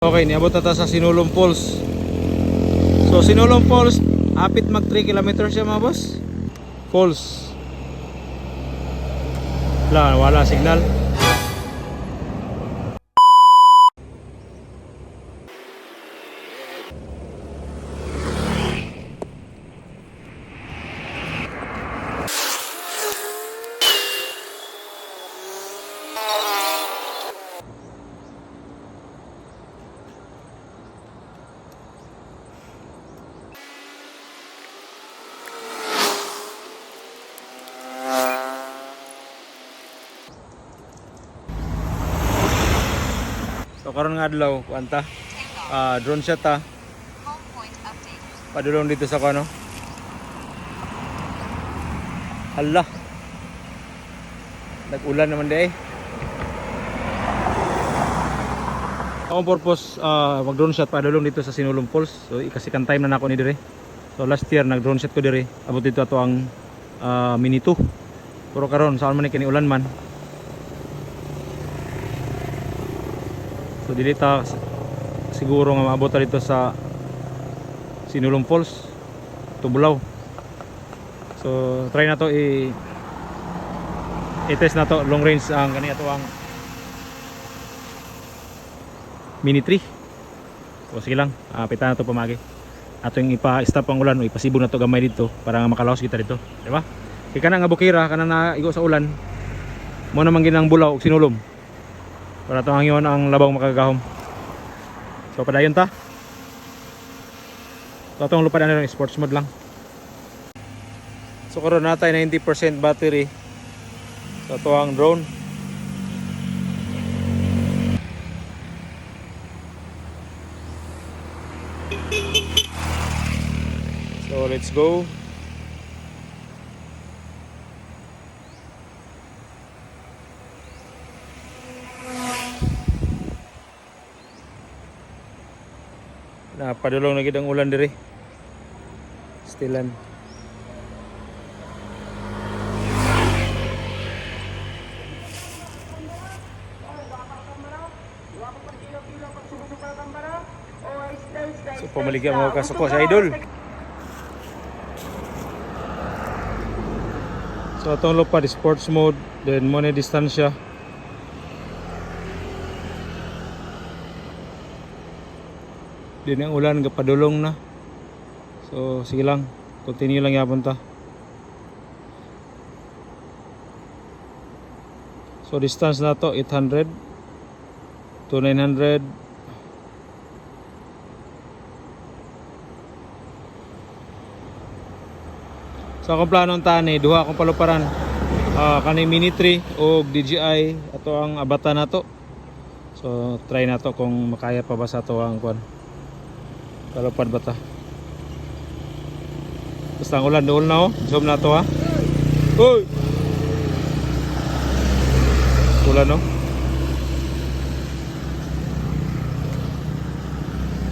Okay, niabot na ta sa Sinulong Falls. So Sinulong Falls, apit mag 3 kilometers siya mga boss. Falls. Wala signal. So karon nga adlaw kuanta drone shot ta. Padulong dito sa kano. Hala. Nag-ulan naman di eh. Akong purpose mag drone shot padulong dito sa Sinulong Falls. So ikasikan time na nako ni dire. So last year nag drone shot ko dire. Abot dito ato ang mini 2. Pero karon saan man ni kini ulan man. So dili ta siguro nga maabot dito sa Sinulong Falls, Tubulaw. So try na to i-test na to long range ang kani ato ang Mini 3. So sige lang, pita na to pamagi. Ato yung ipa-stop ang ulan o ipasibog na to gamay dito para makalaos kita dito, di ba? Kaya kana nga bukira kana na igo sa ulan. Mo naman ginang Bulaw ug Sinulom. Para itong hangyon ang labang makagahom. So padayon ta. So itong lupad na lang, sports mode lang. So karon natay 90% battery. So ito ang drone. So let's go. Padulong na gid ang ulan diri. Stilan. So pumaligya mo ka suko sa idol. So atong lupad sports mode, then mo na distansya. Din ang ulan kapadulong na. So sige lang, continue lang yapon ta. So distance na to 800 to 900. So akong planong tani duha akong paluparan, kani Mini 3 o DJI ato ang abata na to. So try na to kung makaya pa ba sa to ang kwan. Kalapad ba ta? Basta ang ulan doon na oh. Zoom na to ha. Uy! Ulan no?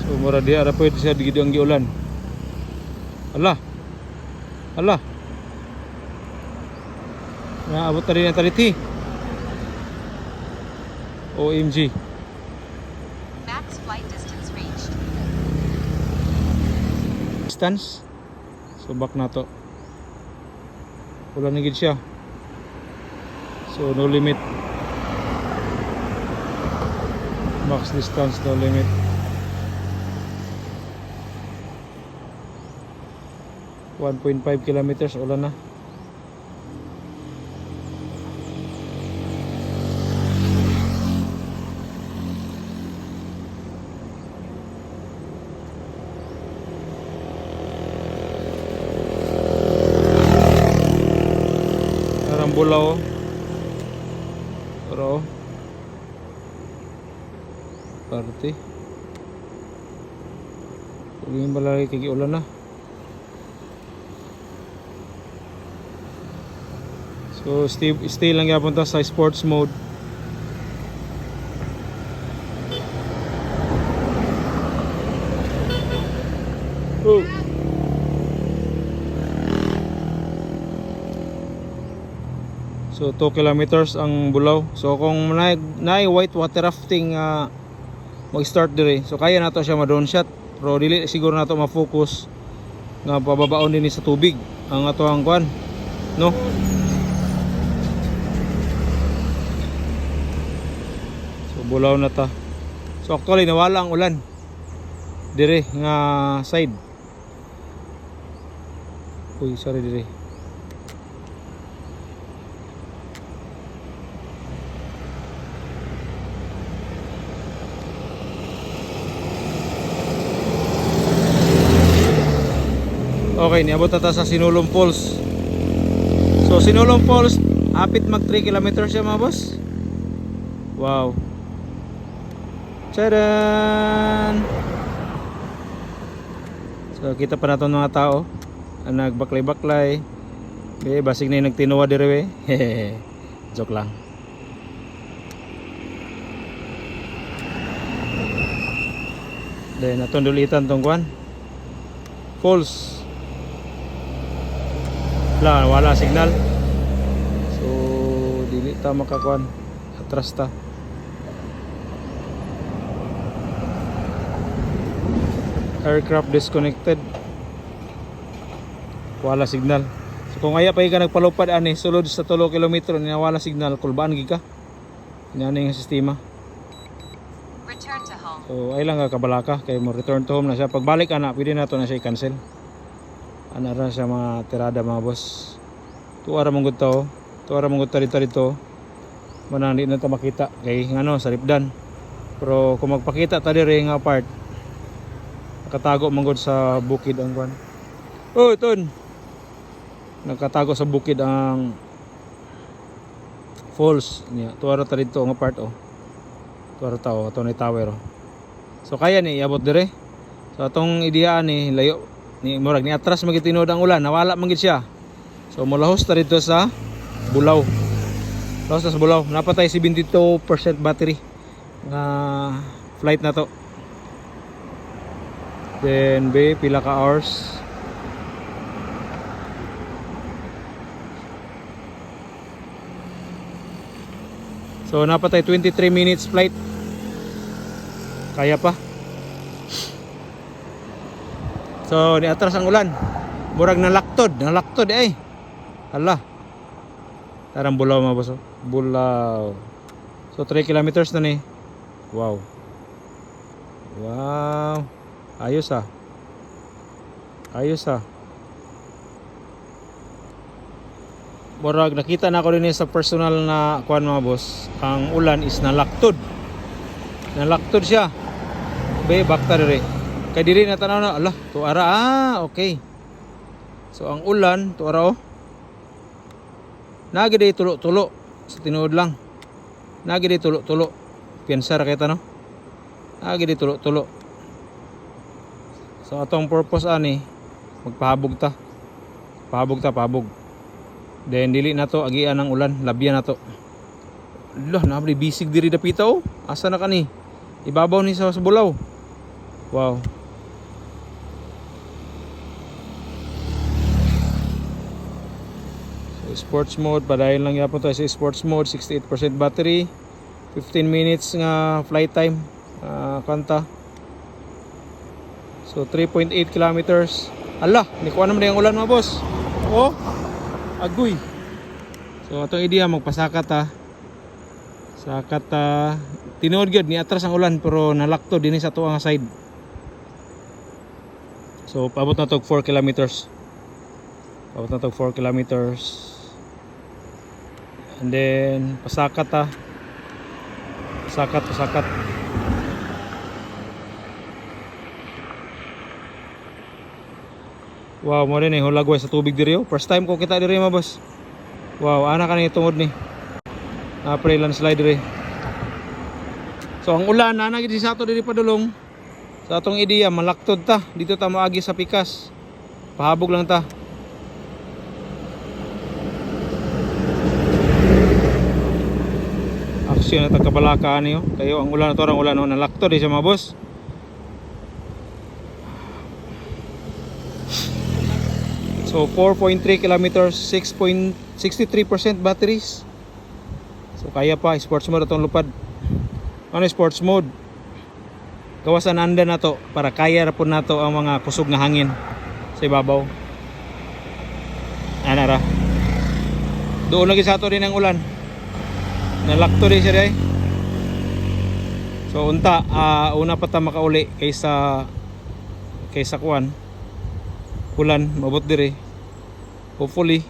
So mura dia ada pwede siya digid ang giulan. Ala. Ala. Naabot na rin ang taliti. OMG. Max flight distance reached. Distance. So back na to. Wala na gid siya. So no limit. Max distance no limit. .5 kilometers wala na. Bulaw pero party huwag balay kaya ulan na. So stay lang yapon ta sa sports mode. Oh. So 2 kilometers ang Bulaw. So kung naay white water rafting mag-start dire. So kaya nato siya ma-drone shot. Pero dili siguro nato ma-focus nga pababaon din sa tubig ang ato ang kuan, no? So bulaw na ta. So actually nawala ang ulan dire nga side. Uy, sorry dire. Okay, niabot na ta sa Sinulong Falls. So Sinulong Falls, hapit mag 3 kilometers siya mga boss. Wow. Tcharan! So kita pa nato mga tao ang nagbaklay-baklay. Basig na yung nagtinuwa dire. Joke lang. Then atong dulitan tong kuan falls. Wala signal. So dili ta makakuan. Atras ta. Aircraft disconnected. Wala signal. So kung aya pa ka nagpalupad ani sulod sa 3 kilometro ni wala signal, kulbaan gid ka. Inani nga sistema. Return to home. So ay lang ka kabalaka kay mo return to home na siya. Pagbalik ana pwede na to na siya i-cancel. Ana ra siya mga tirada mga boss. Tuara mong gud Tuara mong gud dito. Manang di na ta makita kay ngano sa Ripdan. Pero kung magpakita ta dire nga part nakatago man gud sa bukid ang kuan. Oh, ton. Nakatago sa bukid ang falls niya. Tuara ta dito nga part oh. Tuara ta oh, ato ni tower oh. So kaya ni iabot dire. So atong ideyaan ni layo ni murag ni atras magitinud ang ulan, nawala man gid siya. So molahos ta dito sa Bulaw. Lahos ta sa Bulaw. Napatay 72% battery nga flight na to. Then pila ka hours. So napatay 23 minutes flight. Kaya pa. So ni atras ang ulan. Murag nalaktod ay. Hala. Tarang Bulaw mga boss. Bulaw. So 3 kilometers na ni. Wow. Wow. Ayos ah. Murag nakita na ko din sa personal na kuan mga boss. Ang ulan is nalaktod. Nalaktod siya. Bakta dire. Kay diri na tanaw na, ala, tuara okay. So ang ulan, tuara oh. Nagi day tulo-tulo sa tinuod lang. Nagi day tulo-tulo. Piensa ra kita no. Nagi day tulo-tulo. So atong purpose ani magpahabog ta. Pahabog. Then dili na to agian ng ulan, labyan na to. Lah, nabli bisig diri dapita oh. Asa na kani? Ibabaw ni sa Bulaw. Wow. Sports mode, padayon lang yapon tayo sa sports mode, 68% battery, 15 minutes nga flight time, kanta. So 3.8 kilometers. Ala, nikuha naman yung ulan mga boss. Oh, agoy. So atong idea magpasakat ta. Sakat ta. Tinuod gyud ni atras ang ulan pero nalakto dinhi sa tuwa nga side. So paabot na to 4 kilometers. Paabot na to 4 kilometers. And then pasakat ta. Pasakat. Wow, mo rin eh hulagway sa tubig diri oh. First time ko kita diri mga boss. Wow, ana kanang tungod ni. Napre landslide diri. So ang ulan na gid sa ato diri padulong. Sa atong ideya malaktod ta. Dito ta moagi sa pikas. Pahabog lang ta. Aksyon na tagkabalaka niyo. Kayo ang ulan na to, ang ulan no, nalaktod di siya mga boss. So 4.3 kilometers, 6.63% batteries. So kaya pa, sports mode itong lupad. Ano sports mode? gawas na anda na to para kaya ra po nato ang mga kusog nga hangin sa ibabaw. Ana ra. Doon lagi sa ato din ang ulan. Nalakto din siya day. So unta una pa ta makauli kaysa kuan. Ulan mabot dire. Hopefully.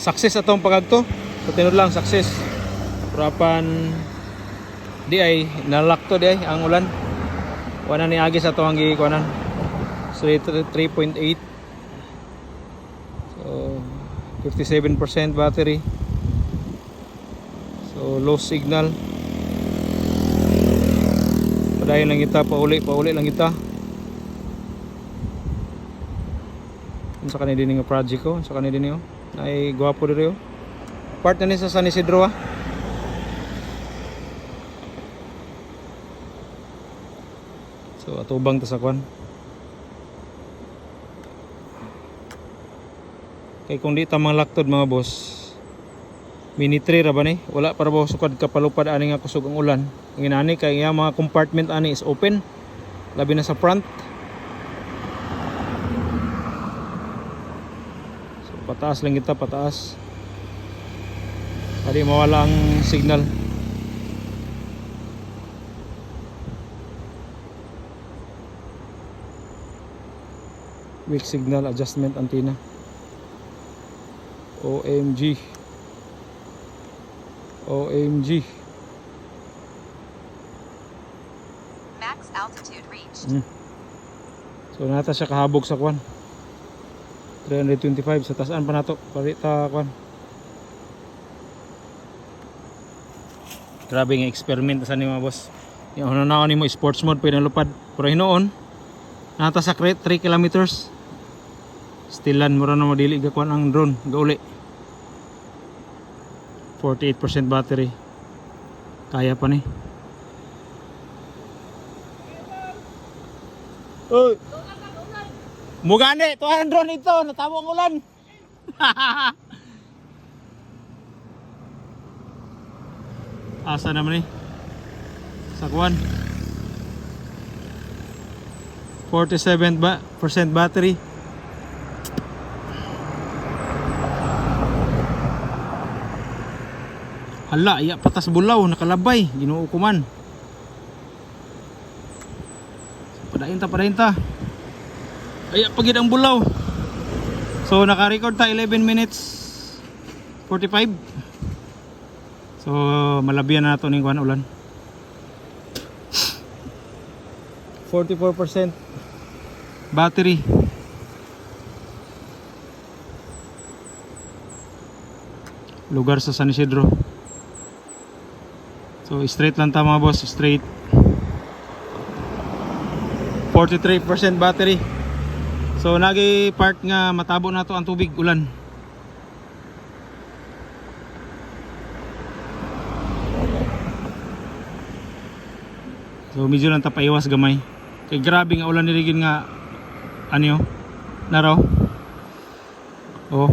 Success atong pagagto. So tinod lang success. Purapan di ay nalakto di ay ang ulan. Wala ni agi sa atong gikuanan. So 3.8. So 57% battery. So low signal. Padayon lang kita pauli lang kita. Unsa kanay din nga project ko? Unsa kanay din yo? Ay gwapo diri yo. Part na ni sa San Isidro ah. So atubang ta sa kwan. Kay kung di ta manlaktod mga boss. Mini 3 ra ba ni? Wala para ba sukad kapalupad ani nga kusog ang ulan. Ang inani kay nga mga compartment ani is open. Labi na sa front. So pataas lang kita, pataas. Pwede mawala ang signal. Weak signal adjustment antenna. OMG. OMG. Max altitude reached. So nata siya kahabog sa kwan. 325 sa tasan pa nato. Parita kwan. Grabe nga experiment sa ni mga boss. Yung ano na ni mo sports mode pwede lupad. Pero hinoon nata sa 3 kilometers. Stilan mura na madili gakwan ang drone gauli. 48% battery. Kaya pa ni. Oy. Mugani, tuhan drone ito, natabo ang ulan. Asa naman ni? Sa kwan. 47% battery. Hala, iya patas bulaw, nakalabay, Ginoo ko man. Padayon ta. Ay, pagid ang bulaw. So naka-record ta 11 minutes 45. So malabihan na nato ning kuan ulan. 44% battery. Lugar sa San Isidro. So straight lang ta mga boss, straight. 43% battery. So nagi part nga matabo na to ang tubig ulan. So medyo lang ta paiwas gamay. Kay grabe nga ulan nirigin nga ano naraw. Oh.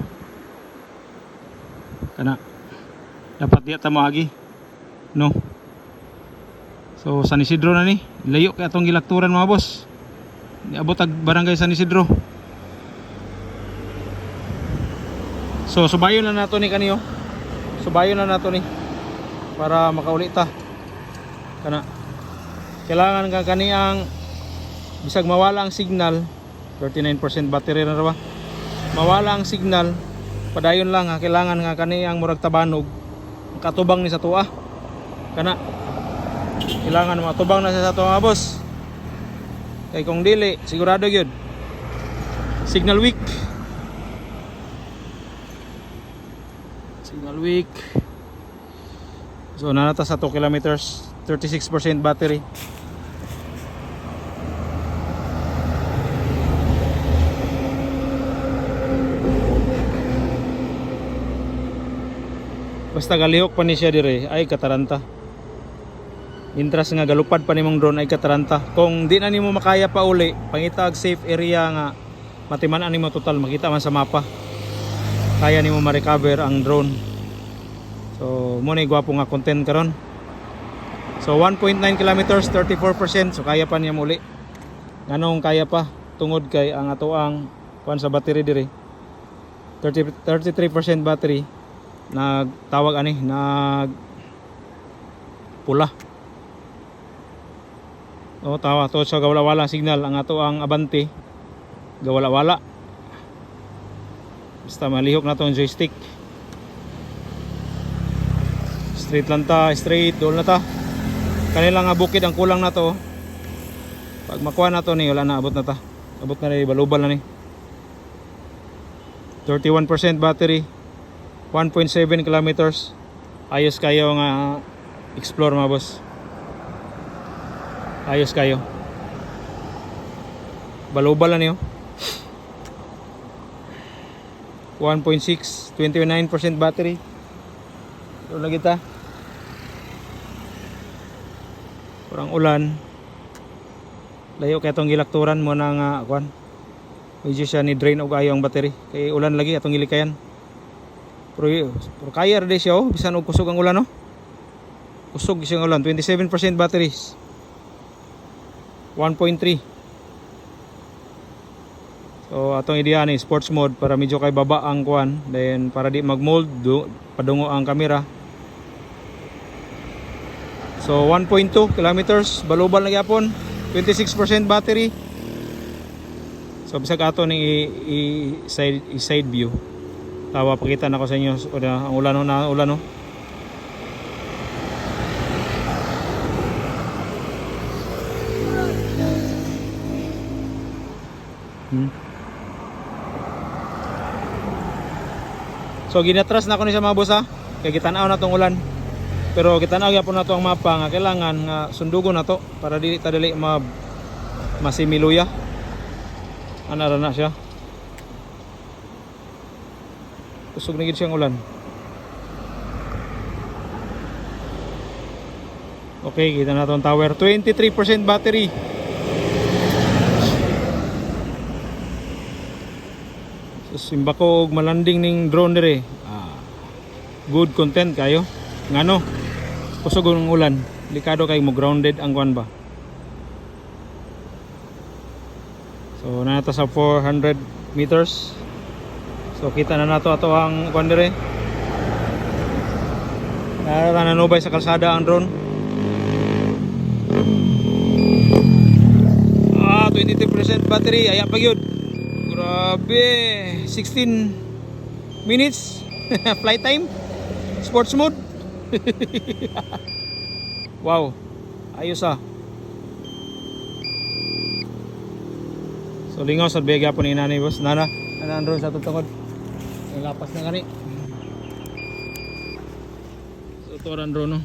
Kana dapat diya ta moagi. No. So San Isidro na ni. Layo kay atong gilakturan mga boss. Niabot ag barangay San Isidro. So subayon na nato ni kaniyo. Subayon na nato ni para makauli ta. Kana kailangan ka kaniyang bisag mawala ang signal. 39% battery na ra ba? Mawala ang signal. Padayon lang ha, kailangan nga kaniyang murag tabanog. Katubang ni sa tuwa. Kana kailangan matubang na siya sa tuwa mga boss. Kay kung dili sigurado gyud signal weak. Signal weak. So nanata sa 2 kilometers, 36% battery. Basta galihok pa ni siya dire ay kataranta. Intras nga galupad pa nimong drone ay kataranta. Kung di na nimo makaya pa uli, pangita og safe area nga matiman-an nimo total, makita man sa mapa. Kaya nimo ma-recover ang drone. So mo ni gwapo nga content karon. So 1.9 kilometers, 34%. So kaya pa niya muli. Nganong kaya pa tungod kay ang ato ang kuan sa battery diri. 33% battery. Nagtawag ani, nag pula. O tawa to sa gawala-wala signal ang ato ang Abante. Gawala-wala. Basta malihok na to ang joystick. Straight lang ta, straight, doon na ta. Kanila nga bukid ang kulang na to. Pag makuha na to ni, wala na, abot na ta. Abot na ni, balubal na ni. 31% battery. 1.7 kilometers. Ayos kayo nga explore mga boss. Ayos kayo. Balubal na niyo. 1.6, 29% battery. Doon na kita. Kurang ulan. Layo kaya itong gilakturan mo na nga kuan. Medyo siya ni drain og ayo ang battery. Kay ulan lagi atong gilikayan. Pero kaya rin siya oh. Bisan og kusog ang ulan no. Kusog siya ang ulan. 27% batteries. 1.3. So atong ideya ni sports mode para medyo kay baba ang kuan, then para di mag-mold padungo ang kamera. So 1.2 kilometers balubal na gyapon, 26% battery. So bisag ato ni side view. Tawa pakita na ko sa inyo ang ulan na ulan no. So ginatras na ako ni sa mga boss ha. Kaya kitanaw na tong ulan. Pero kitanaw gyapon na to ang mapa nga kailangan nga sundugon na to para dili ta dili masimiluya. Ana na siya. Kusog na gid siyang ulan. Okay, kita na tong tower. 23% battery. Simba ko og malanding ning drone dire. Good content kayo. Ngano? Kusog ng ulan. Delikado kay mo grounded ang kuan ba. So nata sa 400 meters. So kita na nato ato ang kuan dire. Nananubay sa kalsada ang drone. 23% battery. Ayan pa gyud. Grabe, 16 minutes flight time, sports mode. Wow, ayos ah. So lingaw sa bega po ni nanay boss. Nana, nanandron sa tutungod. Lapas na gani. So ito ran drone no.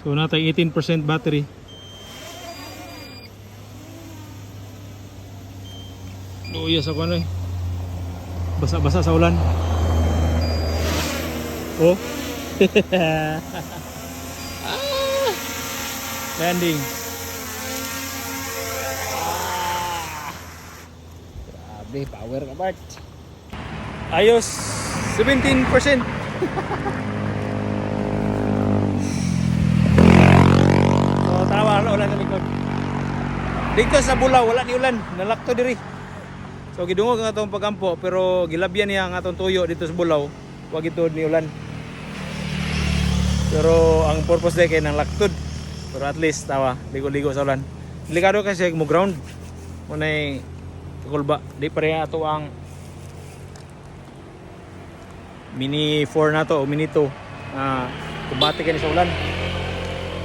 So natay 18% battery. Luya sa kuno eh. Basa-basa sa ulan. Oh. Landing. Grabe, power ka Bart. Ayos, 17%. Ulan sa likod. Dito sa Bulaw wala ni ulan, nalakto diri. So gidungog ang atong pagampo pero gilabyan niya ang atong tuyo dito sa Bulaw. Wag ito ni ulan. Pero ang purpose day kay nang laktod. Pero at least tawa, ligo-ligo sa ulan. Delikado kasi mo ground. Munay kulba, di pare ato ang Mini 4 na to o Mini 2. Kumbati kani sa ulan.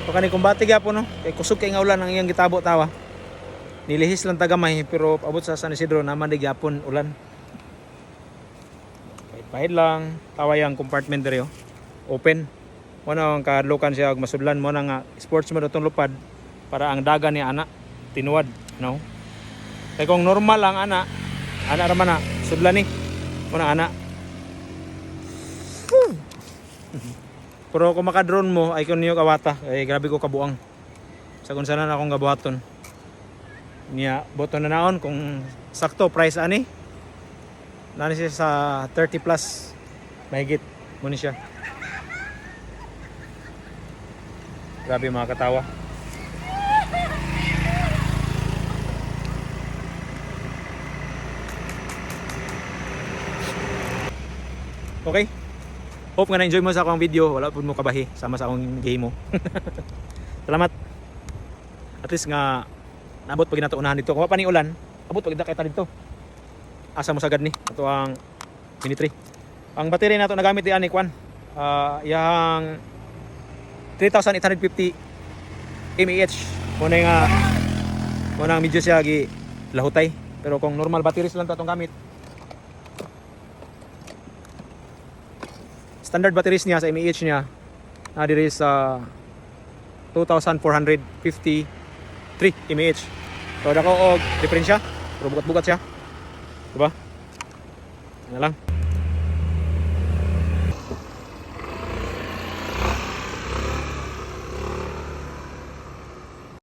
So kani kumbati gyapon no, kay kusog kay nga ulan ang iyang gitabo tawa. Nilihis lang tagamay pero abot sa San Isidro naman di gyapon ulan. Pahid lang tawa yang compartment diri oh. Open. Mo na ang kadlukan siya og masudlan mo na nga sports mo datong lupad para ang daga ni ana tinuwad no. Kay kung normal ang ana ra man na sudlan ni mo na ana. Pero kung maka-drone mo ay kun niyo kawata, ay grabe ko kabuang. Sa kung saan na akong gabuhaton. Niya boto na naon kung sakto price ani. Nani siya sa 30 plus mahigit mo ni siya. Grabe mga katawa. Okay. Hope nga na-enjoy mo sa akong video. Wala po mo kabahi sama sa akong game mo. Salamat. At least nga naabot pag ginataunahan dito. Kung pa ni ulan, abot pag kita dito. Asa mo sagad ni. Ito ang Mini 3. Ang battery na ito nagamit diyan ni Kwan. Yang 3850 mAh. Muna nga medyo siya gi lahutay. Pero kung normal batteries lang ito itong gamit, standard batteries niya sa mAh niya na diri sa 2453 mAh. So dako og diferensya, pero bugat-bugat siya. Diba? Ano lang.